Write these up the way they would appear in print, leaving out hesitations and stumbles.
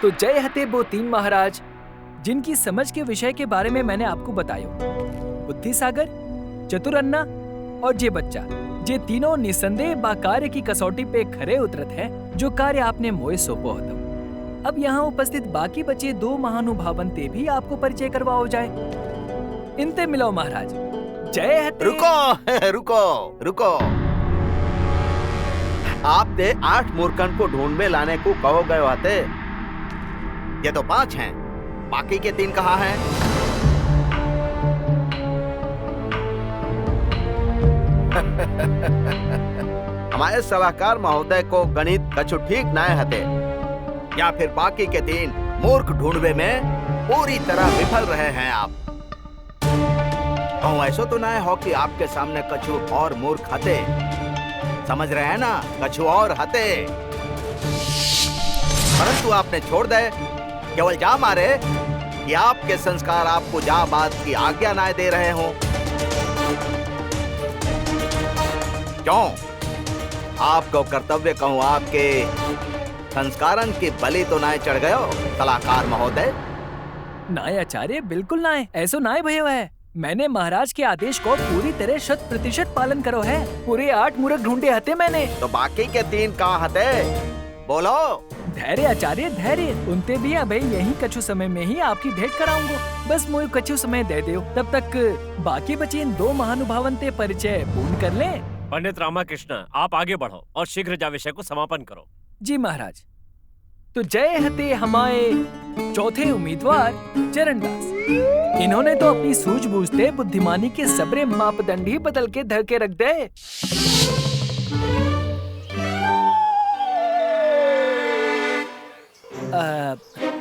तो जय हते वो तीन महाराज जिनकी समझ के विषय के बारे में मैंने आपको बतायो। बुद्धि सागर, चतुरन्ना और जे बच्चा, जे तीनों निसंदेह बा कार्य की कसौटी पे खरे उतरत है, जो कार्य आपने मोए सौंपो होता। अब यहाँ उपस्थित बाकी बचे दो महानुभावन ते भी आपको परिचय करवाओ जाए। इनते मिलो महाराज। जय हते। रुको रुको रुको, आपने 8 मूर्खन को ढूंढ में लाने को कहो गए होते। ये तो 5 हैं, बाकी के 3 कहाँ हैं? हमारे सलाहकार महोदय को गणित कछु ठीक न हते, या फिर बाकी के 3 मूर्ख ढूंढवे में पूरी तरह विफल रहे हैं आप। ऐसा तो ना हो कि आपके सामने कछु और मूर्ख हते, समझ रहे हैं ना, कछु और हते, परंतु आपने छोड़ दे केवल जा मारे कि आपके संस्कार आपको जा बात की आज्ञा ना दे रहे हो। क्यों? आपको कर्तव्य कहूं, आपके संस्कारन की बलि तो ना चढ़ गयो सलाहकार महोदय? नाय आचार्य, बिल्कुल नाय, ऐसो नाय भयो है। मैंने महाराज के आदेश को पूरी तरह 100% पालन करो है। पूरे 8 मूर्ख ढूंढे हते मैंने। तो बाकी के 3 कहाँ हते? बोलो। धैर्य आचार्य, धैर्य। उनते भी अब यही कछु समय में ही आपकी भेंट कराऊंगा। बस मोए कछु समय दे दो, तब तक बाकी बचे इन 2 महानुभावन ते परिचय पूर्ण कर लें। पंडित रामाकृष्ण, आप आगे बढ़ो और शीघ्र जा विषय को समापन करो। जी महाराज। तो जय हते हमारे चौथे उम्मीदवार चरणदास। इन्होंने तो अपनी सूझबूझ से बुद्धिमानी के सबरे मापदंड ही बदल के धर के रख दे।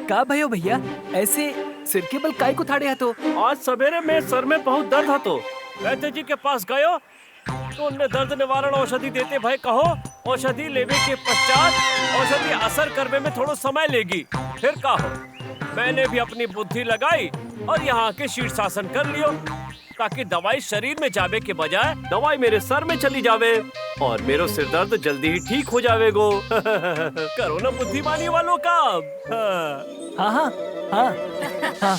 का भयो भैया, ऐसे सिर के बल काय को थाड़े तो? आज सवेरे में सर में बहुत दर्द था, तो वैद्य जी के पास गयो तो उनने दर्द निवारण औषधि देते भाई कहो, औषधि लेने के पश्चात औषधि असर करने में थोड़ा समय लेगी। फिर का हो, मैंने भी अपनी बुद्धि लगाई और यहाँ के शीर्षासन कर लियो, ताकि दवाई शरीर में जावे के बजाय दवाई मेरे सर में चली जावे और मेरो सिर दर्द जल्दी ही ठीक हो जावेगो। करो ना बुद्धिमानी वालों काम। हाँ हाँ हाँ हाँ।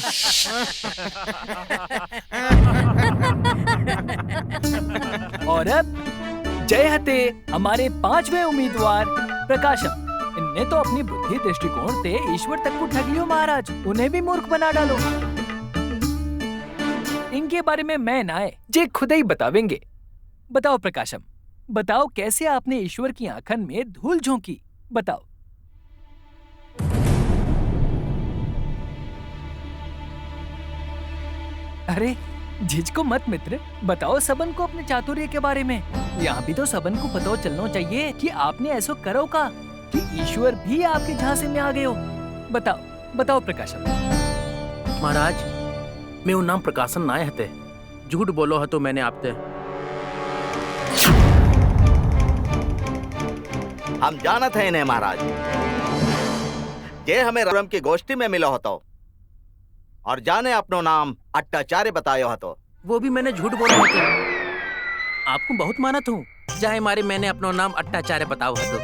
और अब जय हते हमारे 5वें उम्मीदवार प्रकाशम। इनने तो अपनी बुद्धि दृष्टिकोण से ईश्वर तक को ठग लियो महाराज, उन्हें भी मूर्ख बना डालो। इनके बारे में मैं ना है, जे खुद ही बतावेंगे। बताओ प्रकाशम, बताओ कैसे आपने ईश्वर की आंखन में धूल झोंकी, बताओ। अरे झिझको मत मित्र, बताओ सबन को अपने चातुर्य के बारे में। यहाँ भी तो सबन को पता चलना चाहिए कि आपने ऐसा करो का कि ईश्वर भी आपके झांसे में आ गए हो। बताओ बताओ प्रकाशन। महाराज, मैं नाम प्रकाशन नाय हते, झूठ बोलो है तो मैंने आपते। हम जानत है इन्हें महाराज, ये हमें रम की गोष्ठी में मिलो होतो और जाने अपनो नाम अट्टाचार्य बतायो हतो। वो भी मैंने झूठ बोला होते, आपको बहुत मानत हूँ, चाहे मारे मैंने अपनो नाम अट्टाचार्य बताओ हतो।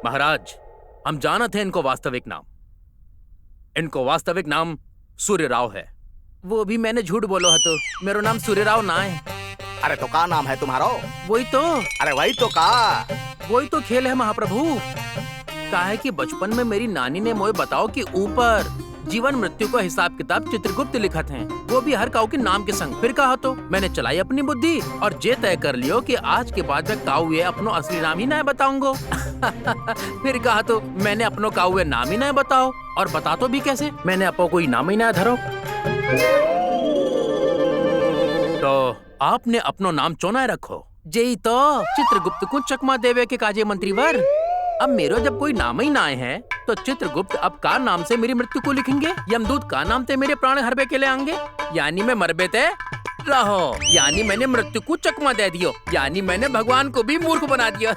महाराज, हम जानत हैं इनको वास्तविक नाम, इनको वास्तविक नाम सूर्य राव है। वो भी मैंने झूठ बोलो हतो, मेरा नाम सूर्य राव ना है। अरे तो का नाम है तुम्हारो? वही तो। अरे वही तो का, वही तो खेल है महाप्रभु। काहे कि बचपन में मेरी नानी ने मोए बताओ कि ऊपर जीवन मृत्यु का हिसाब किताब चित्रगुप्त लिखत हैं, वो भी हर काऊ के नाम के संग। फिर कहा तो मैंने चलाई अपनी बुद्धि और जे तय कर लियो कि आज के बाद मैं काऊ ये अपनो असली नाम ही ना बताऊंगो। फिर कहा तो मैंने अपनो काऊ ये नाम ही ना बताओ, और बता तो भी कैसे, मैंने अपो कोई नाम ही ना धरो। तो आपने अपनो नाम चोना रखो, जेई तो चित्रगुप्त को चकमा देवे के काजे मंत्रीवर। अब मेरो जब कोई नाम ही ना है तो चित्रगुप्त अब का नाम से मेरी मृत्यु को लिखेंगे? यमदूत का नाम से मेरे प्राण हरबे के ले आएंगे? यानी मैं मरबे ते रहो, यानी मैंने मृत्यु को चकमा दे दियो, यानी मैंने भगवान को भी मूर्ख बना दिया।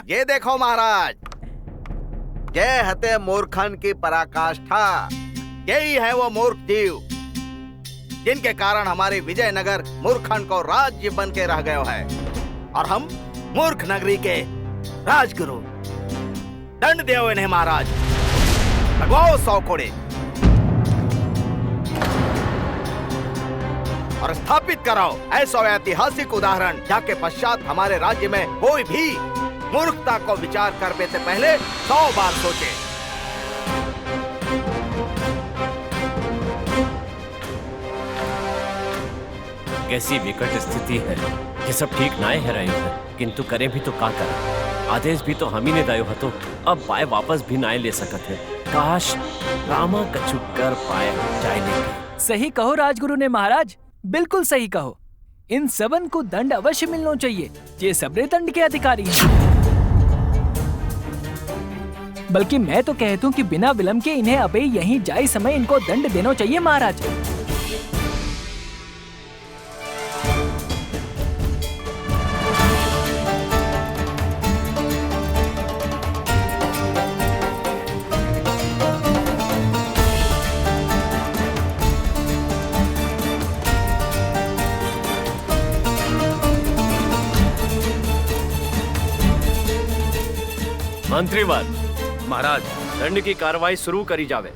ये देखो महाराज, ये हते मूर्खन की पराकाष्ठा। यही है वो मूर्ख जीव जिनके कारण हमारे विजयनगर मूर्खन को राज्य बन के रह गयो है, और हम मूर्ख नगरी के राजगुरु। दंड दो इन्हें महाराज, लगवाओ 100 कोड़े और स्थापित कराओ ऐसा ऐतिहासिक उदाहरण जाके पश्चात हमारे राज्य में कोई भी मूर्खता को विचार करने से पहले 100 बार सोचे। कैसी विकट स्थिति है, ये सब ठीक नाय है रही है, किंतु करे भी तो का करे। आदेश भी तो हम ही ने दयो हतो, अब पाए वापस भी नाय ले सकत है। काश रामा कछु कर पाए जाए लेके। सही कहो राजगुरु ने महाराज, बिल्कुल सही कहो। इन सबन को दंड अवश्य मिलना चाहिए, ये सबरे दंड के अधिकारी हैं। बल्कि मैं तो कहता हूँ कि बिना विलंब के इन्हें अबे यहीं जाए समय इनको दंड देना चाहिए महाराज। मंत्रीवर, महाराज, दंड की कार्रवाई शुरू करी जावे।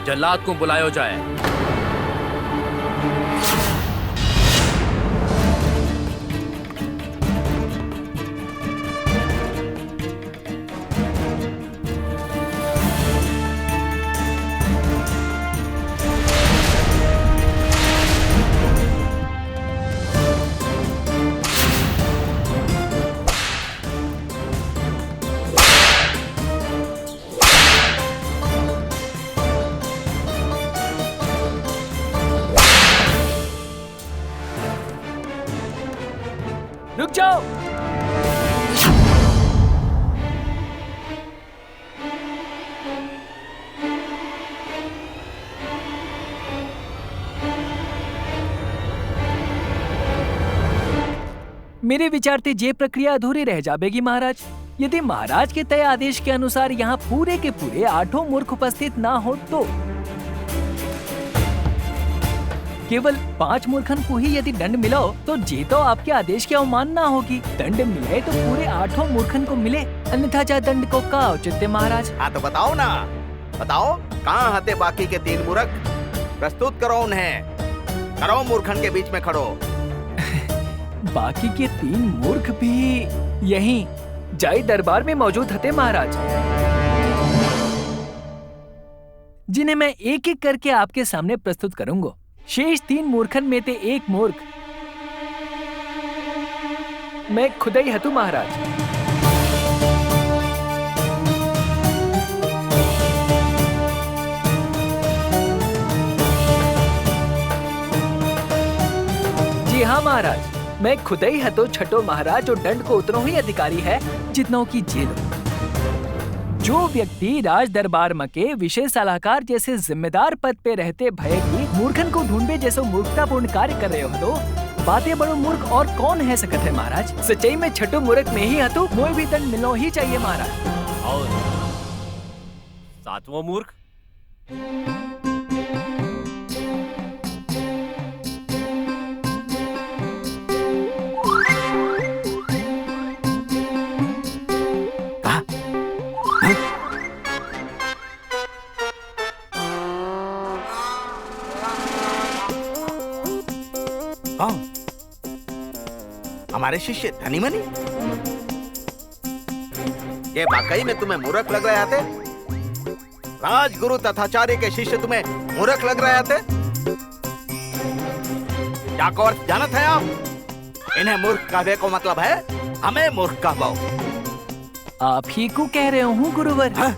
जल्लाद को बुलायो जाए। रुक जाओ। मेरे विचार से ये प्रक्रिया अधूरी रह जाएगी महाराज। यदि महाराज के तय आदेश के अनुसार यहाँ पूरे के पूरे 8 मूर्ख उपस्थित ना हो तो केवल 5 मूर्खन को ही यदि दंड मिला हो तो ये तो आपके आदेश की अवमानना होगी। दंड मिले तो पूरे 8 मूर्खन को मिले, अन्यथा जा दंड को का औचित्य है महाराज। हाँ तो बताओ ना, बताओ कहाँ हते बाकी के 3 मूर्ख? प्रस्तुत करो उन्हें, करो मूर्खन के बीच में खड़ो। बाकी के 3 मूर्ख भी यहीं जाई दरबार में मौजूद हते महाराज, जिन्हें मैं एक एक करके आपके सामने प्रस्तुत करूंगा। शेष 3 मूर्खन में से एक मूर्ख मैं खुद ही हतु महाराज। जी हाँ महाराज, मैं खुद ही हतो छठो महाराज जो दंड को उतनो ही अधिकारी है जितनों की जेल। जो व्यक्ति राज दरबार में के विशेष सलाहकार जैसे जिम्मेदार पद पे रहते भय की मूर्खन को ढूंढे जैसे मूर्खतापूर्ण कार्य कर रहे हो तो बातें बड़ो मूर्ख और कौन है सकत है महाराज। सच्चाई में छठो मूर्ख में ही हतो, मोए भी दंड मिलना ही चाहिए महाराज। और 7वां मूर्ख? हमारे शिष्य धनी मनी? ये वाकई में तुम्हें मूर्ख लग रहे थे? राजगुरु तथाचार्य के शिष्य तुम्हें मूर्ख लग रहे थे? क्या को अर्थ जानत है आप? इन्हें मूर्ख कहने को मतलब है हमें मूर्ख कहवाओ। आप ही को कह रहे हूँ गुरुवर। हाँ?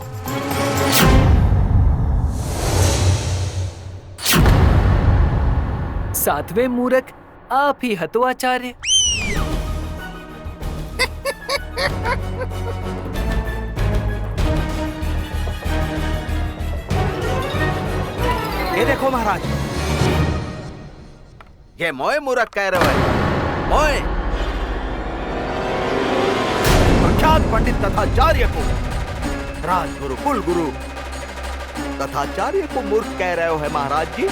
7वें मूर्ख आप ही हतो आचार्य। ये देखो महाराज, ये मोए मूर्ख कह रहे हो। मोए प्रख्यात पंडित तथाचार्य को, राजगुरु कुल गुरु तथाचार्य को मूर्ख कह रहे हो है महाराज जी।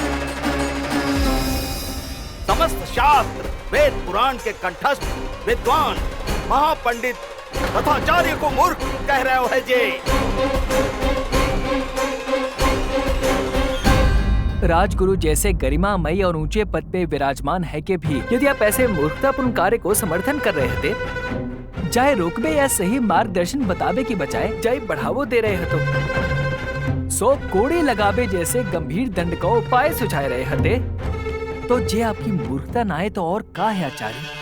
समस्त शास्त्र वेद पुराण के कंठस्थ विद्वान महापंडित तथाचार्य को मूर्ख कह रहे हो है जी। राजगुरु जैसे गरिमामयी और ऊंचे पद पे विराजमान है के भी यदि आप ऐसे मूर्खतापूर्ण कार्य को समर्थन कर रहे थे, चाहे रोकबे या सही मार्गदर्शन बतावे की बजाय चाहे बढ़ावो दे रहे तो 100 कोड़े लगावे जैसे गंभीर दंड का उपाय सुझाए रहे हते, तो जे आपकी मूर्खता ना है तो और का है आचार्य।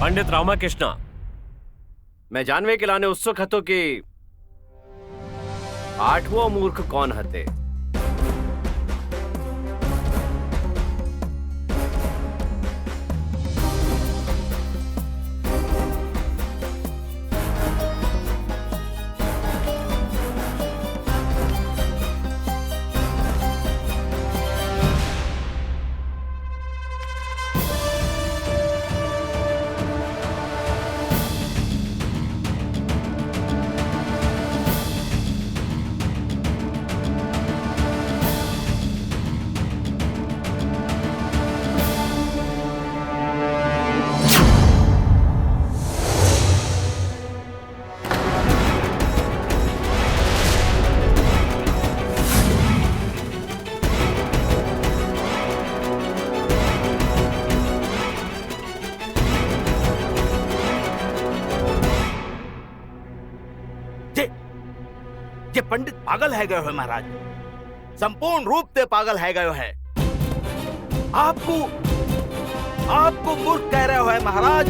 पंडित रामाकृष्णा, मैं जानवे के लाने उत्सुक हतो कि 8वां मूर्ख कौन हते। ये पंडित पागल है गयो है महाराज, संपूर्ण रूप से पागल है गयो है। आपको मूर्ख कह रहे हो है महाराज।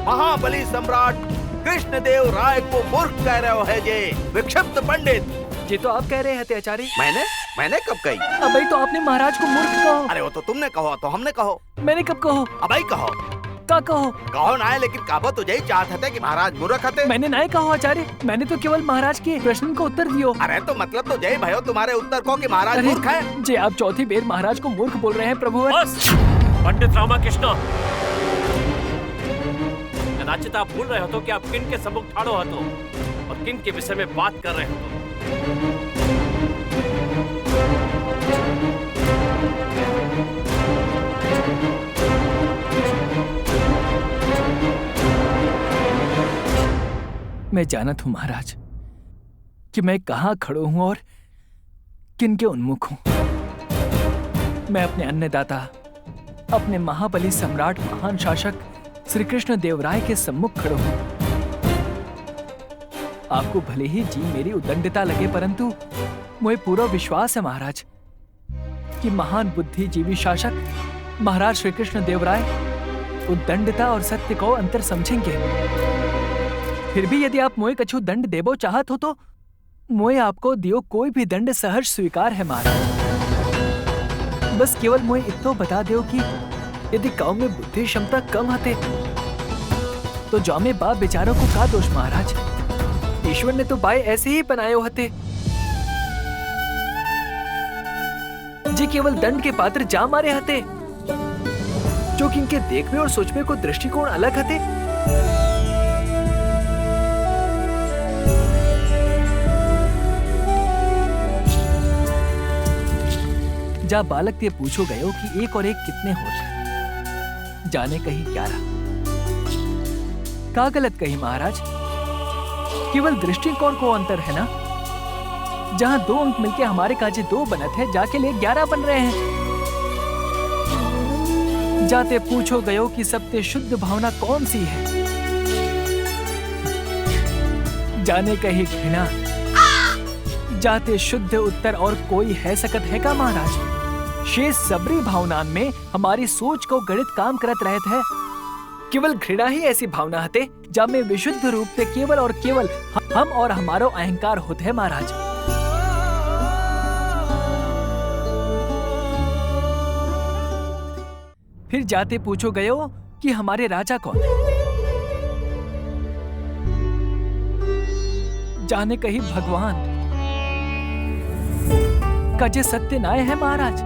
महाबली सम्राट कृष्णदेव राय को मूर्ख कह रहे हो है ये विक्षिप्त पंडित। ये तो आप कह रहे थे आचार्य। मैंने कब कही? अब भाई तो आपने महाराज को मूर्ख कहो। अरे वो तो तुमने कहो, तो हमने कहो। मैंने कब कहो? अब भाई कहो का कहो? कहो ना है, लेकिन काबो तो यही चाहते थे कि महाराज मूर्ख हते। मैंने ना कहो आचार्य, मैंने तो केवल महाराज के प्रश्न को उत्तर दियो। अरे तो मतलब तो जय भयो तुम्हारे उत्तर को कि महाराज मूर्ख है। जी आप चौथी बेर महाराज को मूर्ख बोल रहे हैं प्रभु। बस पंडित रामाकृष्णा, कदाचित आप भूल रहे हो तो कि आप किन के सम्मुख ठाड़ो हतो और किन के विषय में बात कर रहे हो। मैं जानत हूँ महाराज कि मैं कहाँ खड़ो हूँ और किन के उन्मुख हूँ। मैं अपने अन्नदाता, अपने महाबली सम्राट महान शासक श्री कृष्ण देव राय के सम्मुख खड़ो हूँ। आपको भले ही जी मेरी उद्दंडता लगे, परंतु मुझे पूरा विश्वास है महाराज कि महान बुद्धिजीवी शासक महाराज श्री कृष्ण देव राय उद्दंडता और सत्य को अंतर समझेंगे। फिर भी यदि आप मोए कछु दंड देबो चाहत हो तो मोए आपको दियो कोई भी दंड सहर्ष स्वीकार है महाराज। बस केवल मोए इतो बता दो कि यदि गांव में बुद्धि क्षमता कम हते तो जामे बाप बेचारों को का दोष महाराज। ईश्वर ने तो बाय ऐसे ही बनाए हते। जी केवल दंड के पात्र जा मारे हते जो कि इनके देखने और सोचने को दृष्टिकोण अलग हते। जा बालक ते पूछो गयो कि 1 और 1 कितने होते, जाने कही 11। का गलत कही महाराज? केवल दृष्टिकोण को अंतर है ना। जहां 2 अंक मिलके हमारे काजे 2 बनत है, जाके ले 11 बन रहे हैं। जाते पूछो गयो कि सबसे शुद्ध भावना कौन सी है, जाने कही घृणा। जाते शुद्ध उत्तर और कोई है सकत है का महाराज? शेष सबरी भावनान में हमारी सोच को गणित काम करत रहत है। केवल घृणा ही ऐसी भावना हते जब में विशुद्ध रूप से केवल और केवल हम और हमारो अहंकार होते है महाराज। फिर जाते पूछो गयो कि हमारे राजा कौन है। जाने कहीं भगवान का जे सत्य न्याय है महाराज,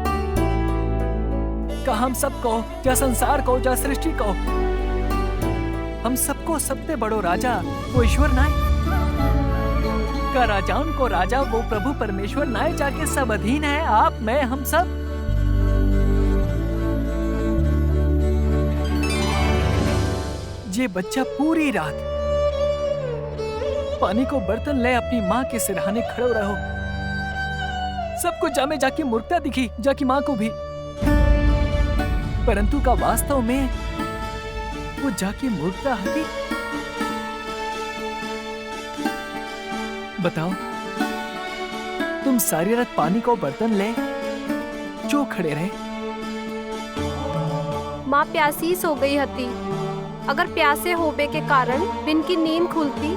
का हम सबको या संसार को या सृष्टि को, हम सबको सबसे बड़ो राजा वो ईश्वर नाय का राजाओं को राजा वो प्रभु परमेश्वर नाय जाके सब अधीन है, आप मैं हम सब। ये बच्चा पूरी रात पानी को बर्तन ले अपनी माँ के सिरहाने खड़ो रहो, सबको जामे जाके मूर्खता दिखी, जाकी माँ को भी, परंतु का वास्तव में वो जाके मूर्खता हटी। बताओ, तुम सारी रात पानी को बर्तन ले जो खड़े रहे। माँ प्यासी सो गई हती। अगर प्यासे होबे के कारण बिन की नींद खुलती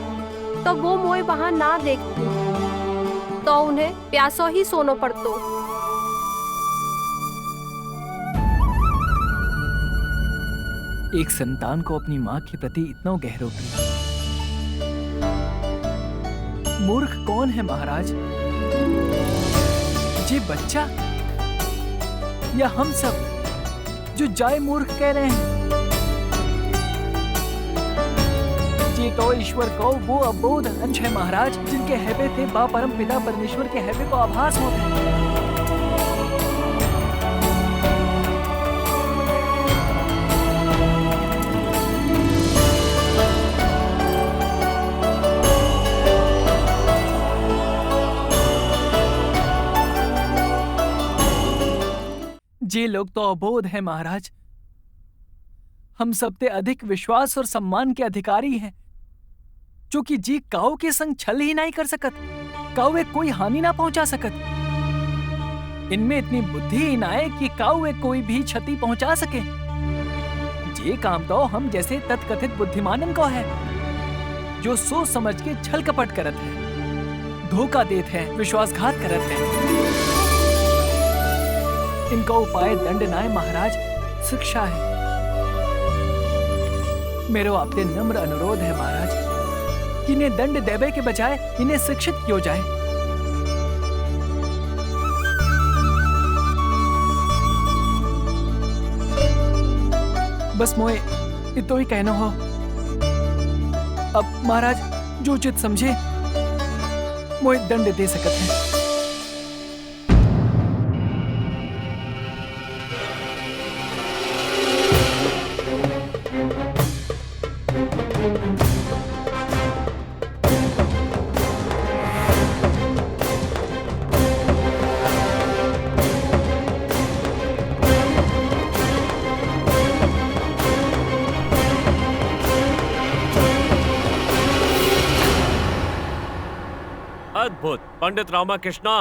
तो वो मोए वहां ना देखती, तो उन्हें प्यासो ही सोनो पड़तो। एक संतान को अपनी माँ के प्रति इतना गहरो प्रेम, मूर्ख कौन है महाराज? ये बच्चा या हम सब जो जाए मूर्ख कह रहे हैं? ये तो ईश्वर को वो अबोध अंश है महाराज, जिनके हैबे थे बा परम पिता परमेश्वर के हैबे को आभास होते हैं। ये लोग तो अबोध है महाराज, हम सबसे अधिक विश्वास और सम्मान के अधिकारी हैं, जो कि जी काऊ के संग छल ही नहीं कर सकत, काऊ एक कोई हानि ना पहुंचा सकत। इनमें इतनी बुद्धि ही ना है कि काऊ एक कोई भी क्षति पहुंचा सके। ये काम तो हम जैसे तत्कथित बुद्धिमानन को है, जो सोच समझ के छल कपट करत है, धोखा देत है, विश्वासघात करत है। इनका उपाय दंड नाय महाराज, शिक्षा है। मेरो आपसे नम्र अनुरोध है महाराज कि इन्हें दंड देवे के बजाय इन्हें शिक्षित किया जाए। बस मोए इतो ही कहना हो। अब महाराज जो उचित समझे मोए दंड दे सकते हैं। अद्भुत पंडित रामाकृष्णा,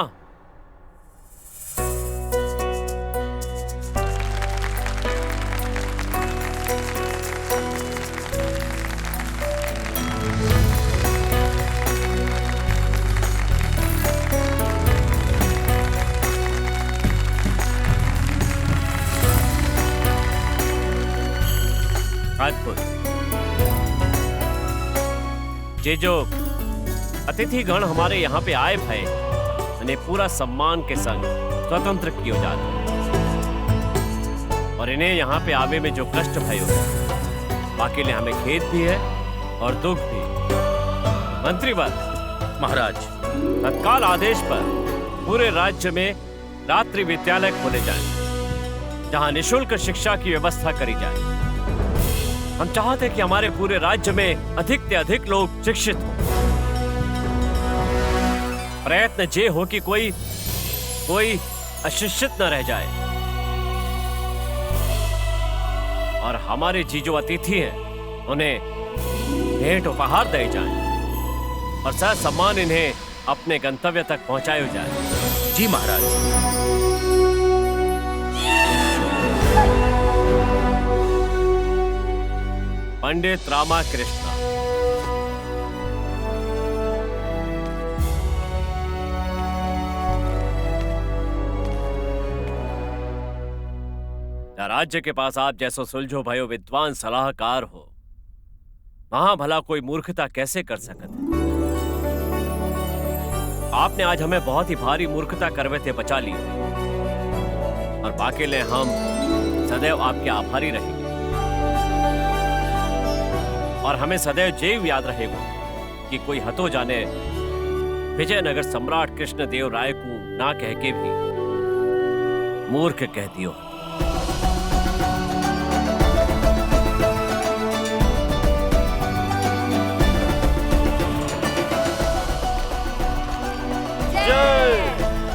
अद्भुत। जे जो अतिथि गण हमारे यहाँ पे आए भय, उन्हें पूरा सम्मान के संग स्वतंत्र किया जाता, और इन्हें यहाँ पे आवे में जो कष्ट भयो, बाकी लिए हमें खेद भी है और दुख भी। मंत्रीवर महाराज, तत्काल आदेश पर पूरे राज्य में रात्रि विद्यालय खोले जाएं, जहाँ निःशुल्क शिक्षा की व्यवस्था करी जाए। हम चाहते कि हमारे पूरे राज्य में अधिक से अधिक लोग शिक्षित हों। प्रयत्न ये हो कि कोई अशिक्षित न रह जाए, और हमारे जी जो अतिथि हैं उन्हें भेंट उपहार दिए जाएं, और सह सम्मान इन्हें अपने गंतव्य तक पहुंचाया जाए। जी महाराज। पंडित रामाकृष्ण, क्या राज्य के पास आप जैसो सुलझो भयो विद्वान सलाहकार हो, वहां भला कोई मूर्खता कैसे कर सकत है? आपने आज हमें बहुत ही भारी मूर्खता करवे थे बचा ली, और बाकी ले हम सदैव आपके आभारी रहेंगे, और हमें सदैव जेव याद रहेगा कि कोई हतो जाने विजयनगर सम्राट कृष्णदेव राय को ना कह के भी मूर्ख कह दियो।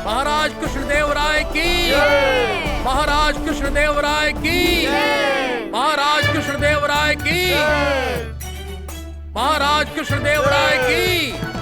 महाराज कृष्णदेव राय की, महाराज कृष्णदेव राय की, महाराज कृष्णदेव राय की, महाराज कृष्णदेव राय की।